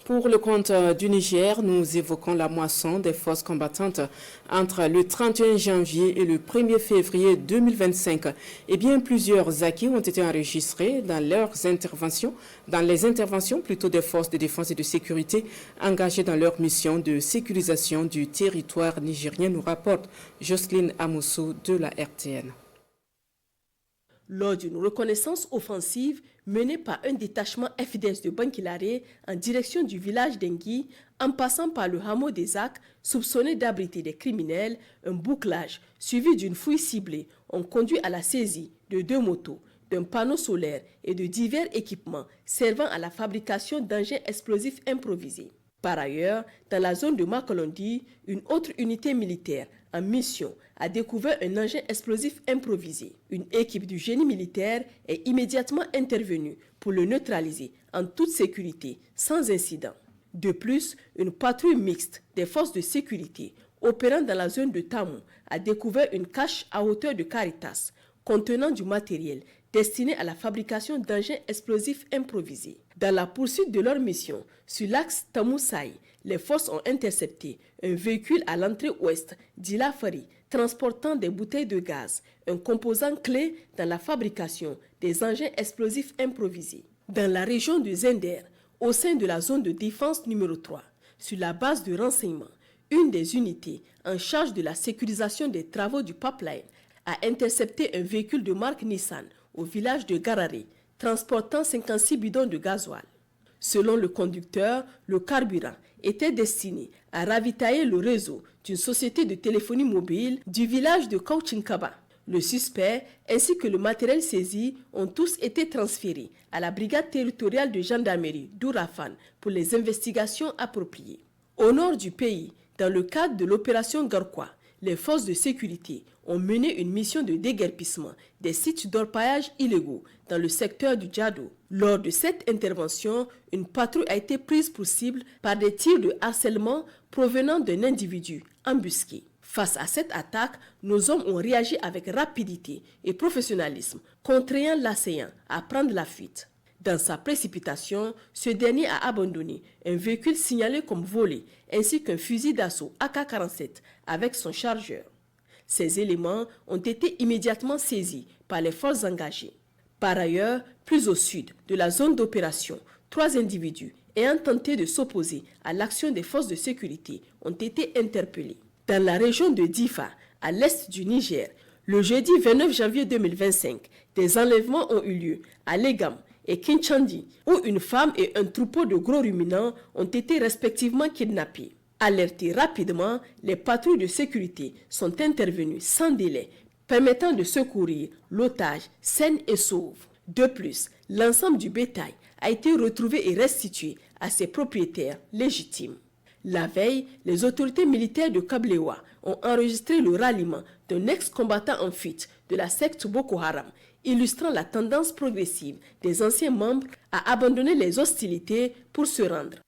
Pour le compte du Niger, nous évoquons la moisson des forces combattantes entre le 31 janvier et le 1er février 2025. Eh bien, plusieurs acquis ont été enregistrés dans les interventions des forces de défense et de sécurité engagées dans leur mission de sécurisation du territoire nigérien, nous rapporte Jocelyne Amoussou de la RTN. Lors d'une reconnaissance offensive menée par un détachement FDS de Bankilare en direction du village d'Engui, en passant par le hameau des Zac, soupçonné d'abriter des criminels, un bouclage suivi d'une fouille ciblée ont conduit à la saisie de 2 motos, d'un panneau solaire et de divers équipements servant à la fabrication d'engins explosifs improvisés. Par ailleurs, dans la zone de Makolondi, une autre unité militaire en mission a découvert un engin explosif improvisé. Une équipe du génie militaire est immédiatement intervenue pour le neutraliser en toute sécurité, sans incident. De plus, une patrouille mixte des forces de sécurité opérant dans la zone de Tamou a découvert une cache à hauteur de Caritas contenant du matériel destiné à la fabrication d'engins explosifs improvisés. Dans la poursuite de leur mission, sur l'axe Tamou-Saï, les forces ont intercepté un véhicule à l'entrée ouest d'Ilafari transportant des bouteilles de gaz, un composant clé dans la fabrication des engins explosifs improvisés. Dans la région de Zender, au sein de la zone de défense numéro 3, sur la base de renseignement, une des unités en charge de la sécurisation des travaux du pipeline a intercepté un véhicule de marque Nissan au village de Garare, transportant 56 bidons de gasoil. Selon le conducteur, le carburant était destiné à ravitailler le réseau d'une société de téléphonie mobile du village de Kauchinkaba. Le suspect ainsi que le matériel saisi ont tous été transférés à la brigade territoriale de gendarmerie d'Ourafan pour les investigations appropriées. Au nord du pays, dans le cadre de l'opération Garkwa, les forces de sécurité ont mené une mission de déguerpissement des sites d'orpaillage illégaux dans le secteur du Djado. Lors de cette intervention, une patrouille a été prise pour cible par des tirs de harcèlement provenant d'un individu embusqué. Face à cette attaque, nos hommes ont réagi avec rapidité et professionnalisme, contraignant l'assaillant à prendre la fuite. Dans sa précipitation, ce dernier a abandonné un véhicule signalé comme volé ainsi qu'un fusil d'assaut AK-47 avec son chargeur. Ces éléments ont été immédiatement saisis par les forces engagées. Par ailleurs, plus au sud de la zone d'opération, 3 individus ayant tenté de s'opposer à l'action des forces de sécurité ont été interpellés. Dans la région de Difa, à l'est du Niger, le jeudi 29 janvier 2025, des enlèvements ont eu lieu à Legam et Kinchandi, où une femme et un troupeau de gros ruminants ont été respectivement kidnappés. Alertés rapidement, les patrouilles de sécurité sont intervenues sans délai, permettant de secourir l'otage saine et sauve. De plus, l'ensemble du bétail a été retrouvé et restitué à ses propriétaires légitimes. La veille, les autorités militaires de Kablewa ont enregistré le ralliement d'un ex-combattant en fuite de la secte Boko Haram, illustrant la tendance progressive des anciens membres à abandonner les hostilités pour se rendre.